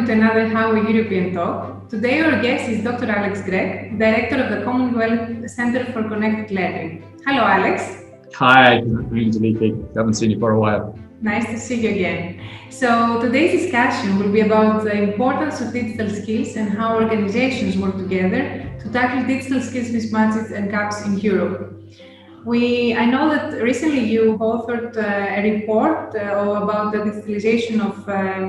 to another Huawei European Talk. Today our guest is Dr. Alex Grech, Director of the Commonwealth Centre for Connected Learning. Hello, Alex. Hi, Angeliki. Haven't seen you for a while. Nice to see you again. So today's discussion will be about the importance of digital skills and how organizations work together to tackle digital skills mismatches and gaps in Europe. I know that recently you authored a report about the digitalization of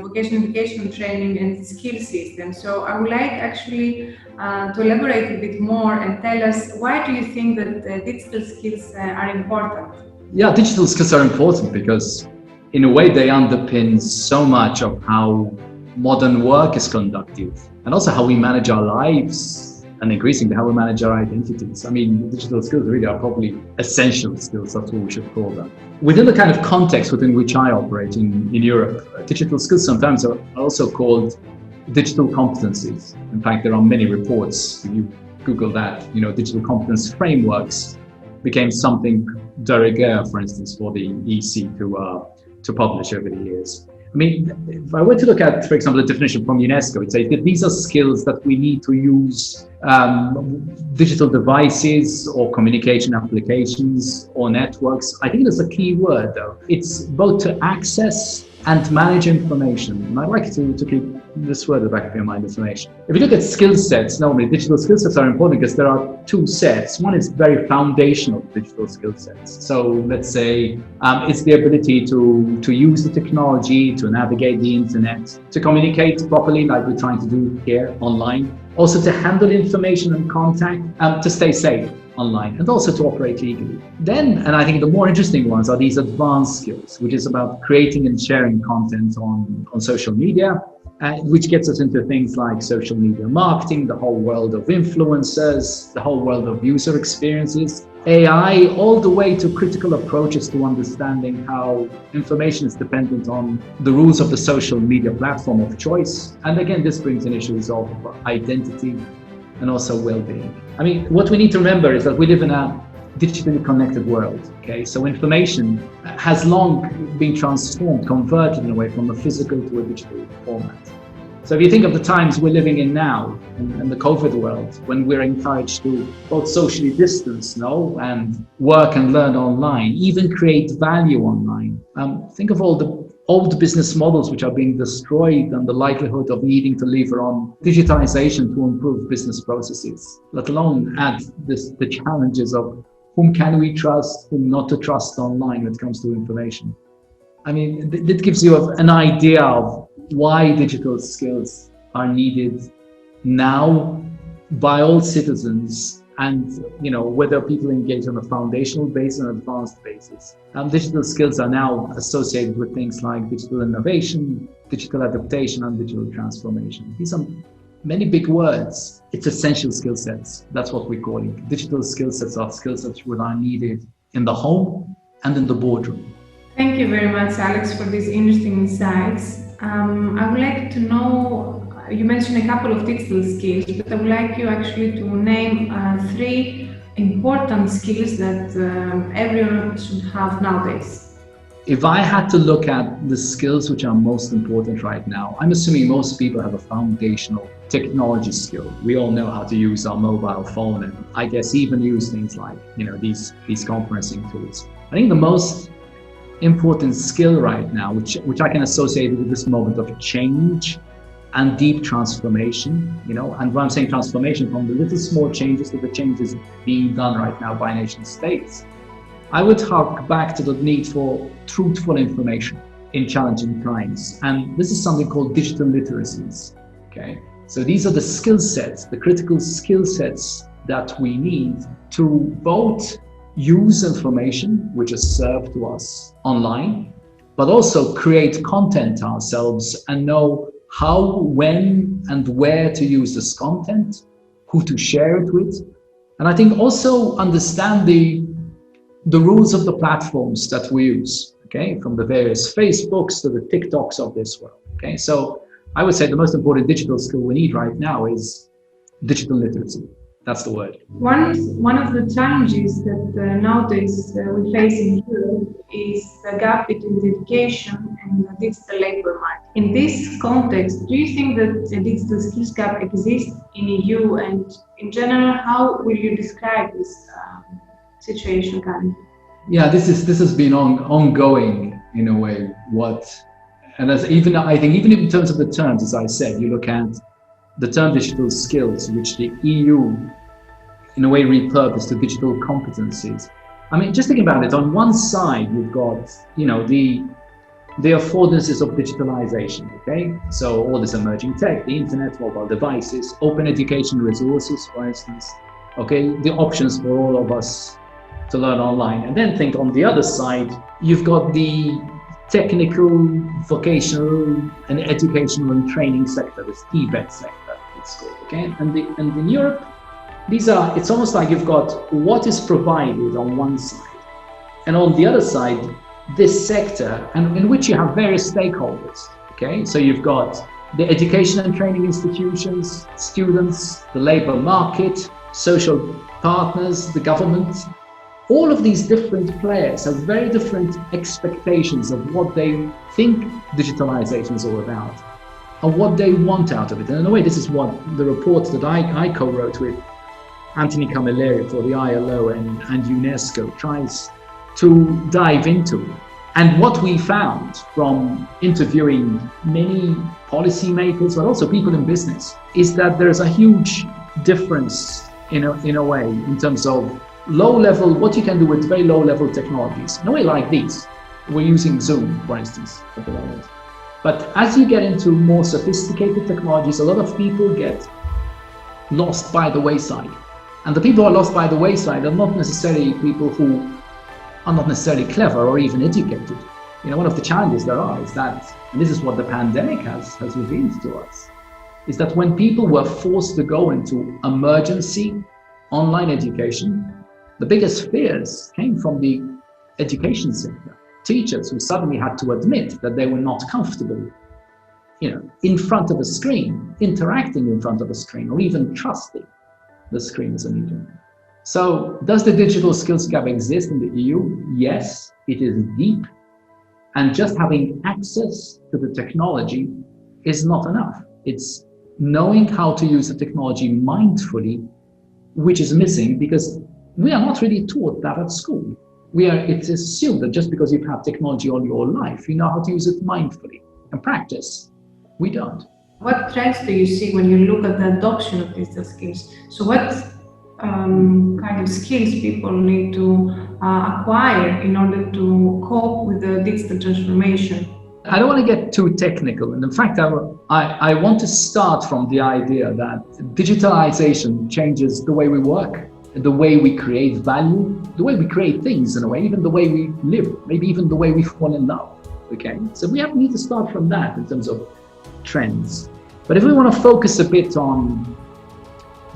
vocational education training and skill systems. So I would like actually to elaborate a bit more and tell us, why do you think that digital skills are important? Yeah, digital skills are important because in a way they underpin so much of how modern work is conducted and also how we manage our lives and increasingly how we manage our identities. I mean, digital skills really are probably essential skills, that's what we should call them. Within the kind of context within which I operate in Europe, digital skills sometimes are also called digital competencies. In fact, there are many reports, if you Google that, digital competence frameworks became something de rigueur, for instance, for the EC to publish over the years. I mean, if I were to look at, for example, the definition from UNESCO, it says that these are skills that we need to use digital devices or communication applications or networks. I think there's a key word, though. It's both to access and manage information. And I'd like to keep this word at the back of your mind, information. If you look at skill sets, normally digital skill sets are important because there are two sets. One is very foundational digital skill sets. So let's say it's the ability to use the technology, to navigate the internet, to communicate properly like we're trying to do here online. Also to handle information and contact, to stay safe online, and also to operate legally. Then, and I think the more interesting ones are these advanced skills, which is about creating and sharing content on social media, which gets us into things like social media marketing, the whole world of influencers, the whole world of user experiences, AI, all the way to critical approaches to understanding how information is dependent on the rules of the social media platform of choice. And again, this brings in issues of identity and also well-being. I mean, what we need to remember is that we live in a digitally connected world, okay? So information has long been transformed, converted in a way from a physical to a digital format. So if you think of the times we're living in now, in the COVID world, when we're encouraged to both socially distance, and work and learn online, even create value online. Think of all the old business models which are being destroyed and the likelihood of needing to lever on digitization to improve business processes, let alone add the challenges of whom can we trust, whom not to trust online when it comes to information. I mean, that gives you an idea of why digital skills are needed now by all citizens, and whether people engage on a foundational basis or an advanced basis. Digital skills are now associated with things like digital innovation, digital adaptation, and digital transformation. These are many big words. It's essential skill sets. That's what we're calling. Digital skill sets are skill sets that are needed in the home and in the boardroom. Thank you very much, Alex, for these interesting insights. I would like to know, you mentioned a couple of digital skills, but I would like you actually to name 3 important skills that everyone should have nowadays. If I had to look at the skills which are most important right now, I'm assuming most people have a foundational technology skill. We all know how to use our mobile phone, and I guess even use things like, these conferencing tools. I think the most important skill right now, which I can associate with this moment of change and deep transformation, and when I'm saying transformation, from the little small changes to the changes being done right now by nation states, I would hark back to the need for truthful information in challenging times. And this is something called digital literacies, okay? So these are the skill sets, the critical skill sets that we need to both use information which is served to us online, but also create content ourselves and know how, when, and where to use this content, who to share it with. And I think also understand the rules of the platforms that we use, okay? From the various Facebooks to the TikToks of this world, okay? So I would say the most important digital skill we need right now is digital literacy. That's the word. One of the challenges that nowadays we face in Europe is the gap between the education and the digital labor market. In this context, do you think that the digital skills gap exists in EU, and in general, how will you describe this situation currently? Yeah, this has been ongoing in a way. I think even in terms of the terms, as I said, you look at the term digital skills, which the EU in a way repurposed to digital competencies. I mean, just thinking about it, on one side you've got, the affordances of digitalization, okay? So all this emerging tech, the internet, mobile devices, open education resources, for instance, okay? The options for all of us to learn online. And then think on the other side, you've got the technical, vocational and educational and training sector, this TVET sector, it's called, okay? And in Europe, it's almost like you've got what is provided on one side, and on the other side, this sector, and in which you have various stakeholders, okay? So you've got the education and training institutions, students, the labor market, social partners, the government. All of these different players have very different expectations of what they think digitalization is all about and what they want out of it. And in a way, this is what the report that I co-wrote with Anthony Camilleri for the ILO and UNESCO tries to dive into. And what we found from interviewing many policymakers, but also people in business, is that there's a huge difference in a way in terms of low level, what you can do with very low level technologies. In a way like these, we're using Zoom, for instance, at the moment. But as you get into more sophisticated technologies, a lot of people get lost by the wayside. And the people who are lost by the wayside are not necessarily people who are not necessarily clever or even educated. One of the challenges there are is that, and this is what the pandemic has revealed to us, is that when people were forced to go into emergency online education, the biggest fears came from the education sector. Teachers who suddenly had to admit that they were not comfortable, in front of a screen, interacting in front of a screen, or even trusting the screen as a medium. So does the digital skills gap exist in the EU? Yes, it is deep. And just having access to the technology is not enough. It's knowing how to use the technology mindfully, which is missing because we are not really taught that at school. It's assumed that just because you've had technology all your life, you know how to use it mindfully and practice. We don't. What trends do you see when you look at the adoption of digital skills? So what kind of skills people need to acquire in order to cope with the digital transformation? I don't want to get too technical. And in fact, I want to start from the idea that digitalization changes the way we work, the way we create value, the way we create things in a way, even the way we live, maybe even the way we fall in love. Okay, so we need to start from that in terms of trends. But if we want to focus a bit on,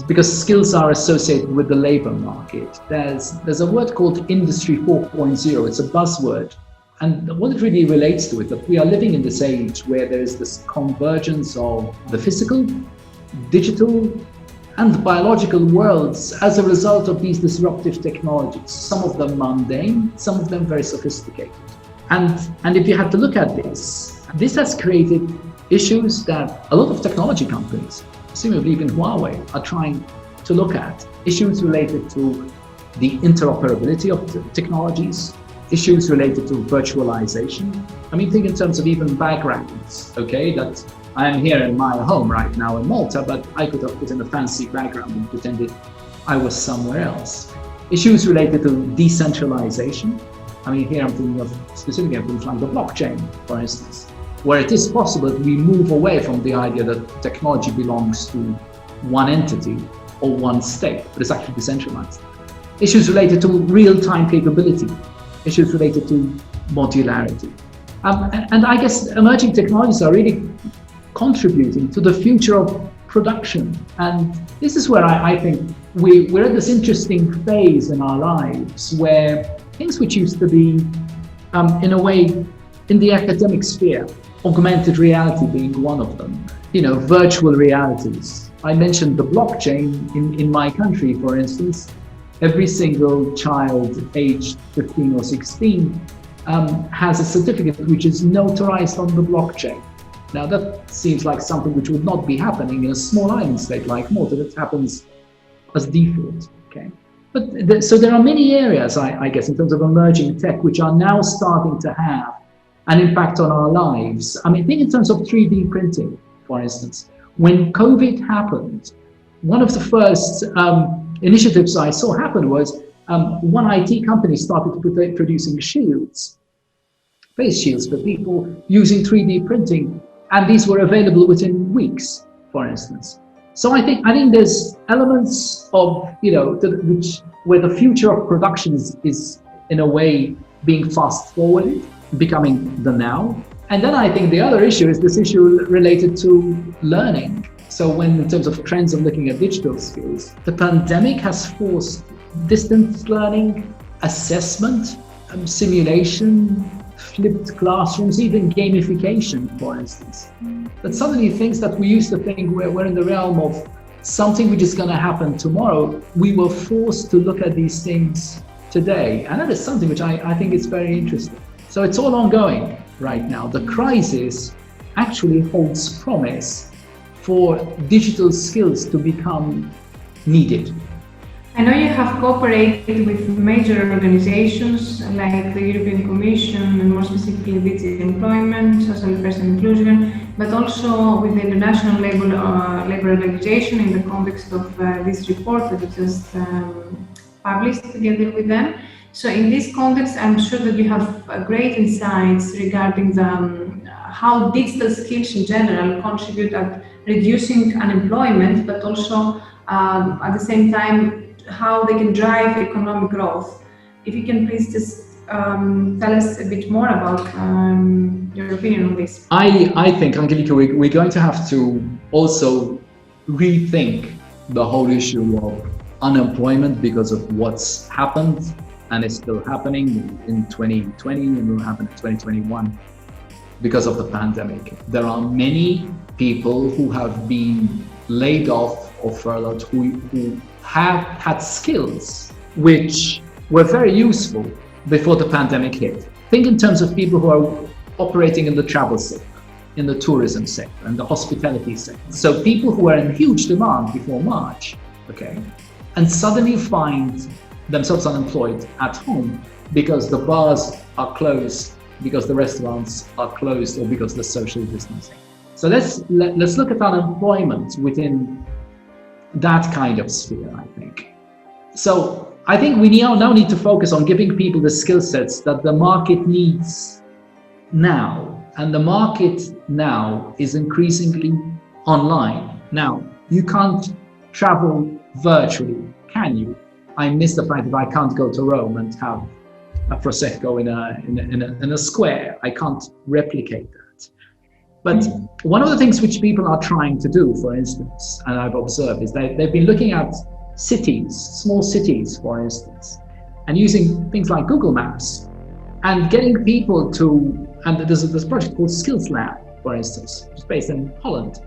because skills are associated with the labor market, there's a word called Industry 4.0. It's a buzzword. And what it really relates to is that we are living in this age where there is this convergence of the physical, digital, and biological worlds as a result of these disruptive technologies, some of them mundane, some of them very sophisticated. And if you had to look at this has created issues that a lot of technology companies, presumably even Huawei, are trying to look at. Issues related to the interoperability of technologies, issues related to virtualization. I mean, think in terms of even backgrounds, okay? That I am here in my home right now in Malta, but I could have put in a fancy background and pretended I was somewhere else. Issues related to decentralization. I mean, here I'm thinking of specifically things like the blockchain, for instance, where it is possible that we move away from the idea that technology belongs to one entity or one state, but it's actually decentralized. Issues related to real-time capability, issues related to modularity. And I guess emerging technologies are really contributing to the future of production. And this is where I think we're at this interesting phase in our lives where things which used to be, in a way, in the academic sphere, augmented reality being one of them, virtual realities, I mentioned the blockchain in my country, for instance. Every single child aged 15 or 16 has a certificate which is notarized on the blockchain. Now that seems like something which would not be happening in a small island state like Malta. That happens as default, okay? But so there are many areas, I guess, in terms of emerging tech, which are now starting to have an impact on our lives. I mean, think in terms of 3D printing, for instance. When COVID happened, one of the first initiatives I saw happen was one IT company started producing shields, face shields for people using 3D printing, and these were available within weeks, for instance. So I think there's elements of, where the future of production is in a way being fast forwarded, becoming the now. And then I think the other issue is this issue related to learning. So when, in terms of trends of looking at digital skills, the pandemic has forced distance learning, assessment, simulation, flipped classrooms, even gamification, for instance. But suddenly things that we used to think were in the realm of something which is going to happen tomorrow, we were forced to look at these things today. And that is something which I think is very interesting. So it's all ongoing right now. The crisis actually holds promise for digital skills to become needed. I know you have cooperated with major organizations like the European Commission and more specifically digital employment, social affairs and inclusion, but also with the International Labour Organization in the context of this report that you just published together with them. So in this context, I'm sure that you have great insights regarding how digital skills in general contribute at reducing unemployment, but also at the same time how they can drive economic growth. If you can please just tell us a bit more about your opinion on this. I think, Angeliki, we're going to have to also rethink the whole issue of unemployment because of what's happened and is still happening in 2020 and will happen in 2021 because of the pandemic. There are many people who have been laid off or furloughed who have had skills which were very useful before the pandemic hit. Think in terms of people who are operating in the travel sector, in the tourism sector, and the hospitality sector. So people who are in huge demand before March, okay, and suddenly find themselves unemployed at home because the bars are closed, because the restaurants are closed, or because the social distancing. So let's look at unemployment within that kind of sphere, I think. So I think we now need to focus on giving people the skill sets that the market needs now. And the market now is increasingly online. Now, you can't travel virtually, can you? I miss the fact that I can't go to Rome and have a Prosecco in a square. I can't replicate that. But one of the things which people are trying to do, for instance, and I've observed, is that they've been looking at cities, small cities, for instance, and using things like Google Maps and getting people to, and there's this project called Skills Lab, for instance, which is based in Holland,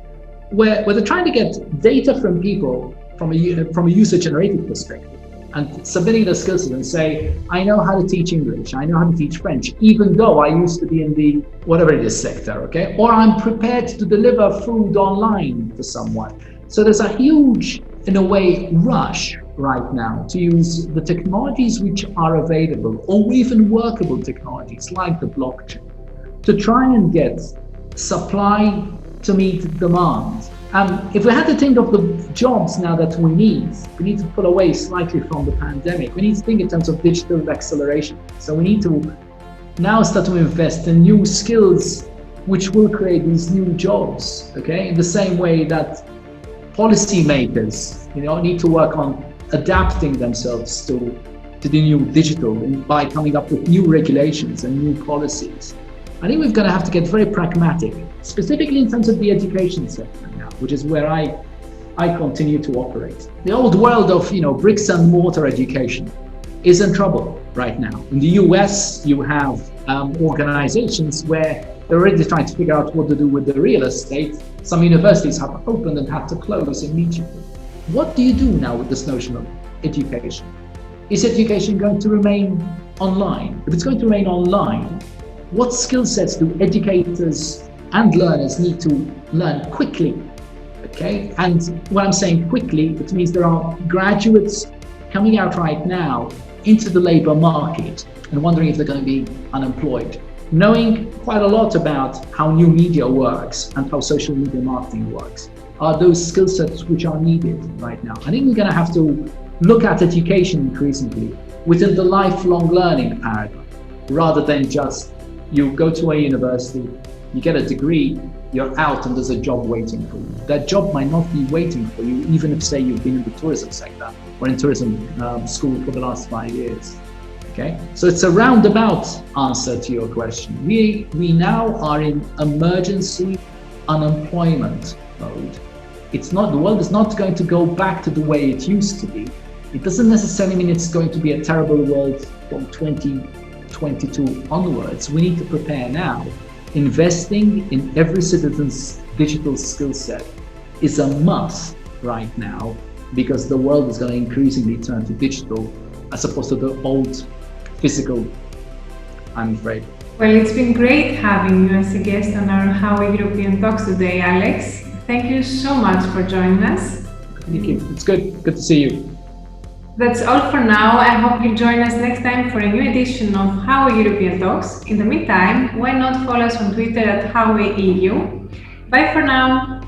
where they're trying to get data from people from a user-generated perspective and submitting the skills and say, I know how to teach English, I know how to teach French, even though I used to be in the whatever it is sector, okay? Or I'm prepared to deliver food online to someone. So there's a huge, in a way, rush right now to use the technologies which are available, or even workable technologies like the blockchain, to try and get supply to meet demand. If we had to think of the jobs now that we need to pull away slightly from the pandemic. We need to think in terms of digital acceleration. So we need to now start to invest in new skills which will create these new jobs, okay? In the same way that policymakers, need to work on adapting themselves to the new digital by coming up with new regulations and new policies. I think we're going to have to get very pragmatic, specifically in terms of the education sector now, which is where I continue to operate. The old world of bricks and mortar education is in trouble right now. In the US, you have organizations where They're already trying to figure out what to do with the real estate. Some universities have opened and had to close immediately. What do you do now with this notion of education? Is education going to remain online? If it's going to remain online, what skill sets do educators and learners need to learn quickly? Okay, and when I'm saying quickly, it means there are graduates coming out right now into the labor market and wondering if they're going to be unemployed, knowing quite a lot about how new media works and how social media marketing works. Are those skill sets which are needed right now? I think we're going to have to look at education increasingly within the lifelong learning paradigm, rather than just you go to a university, you get a degree, you're out and there's a job waiting for you. That job might not be waiting for you, even if, say, you've been in the tourism sector or in tourism school for the last 5 years. Okay, so it's a roundabout answer to your question. We now are in emergency unemployment mode. It's not, the world is not going to go back to the way it used to be. It doesn't necessarily mean it's going to be a terrible world from 2022 onwards. We need to prepare now. Investing in every citizen's digital skill set is a must right now, because the world is going to increasingly turn to digital as opposed to the old physical, I'm afraid. Well, it's been great having you as a guest on our Huawei European Talks today, Alex. Thank you so much for joining us. Thank you. It's good to see you. That's all for now. I hope you'll join us next time for a new edition of Huawei European Talks. In the meantime, why not follow us on Twitter at Huawei EU. Bye for now.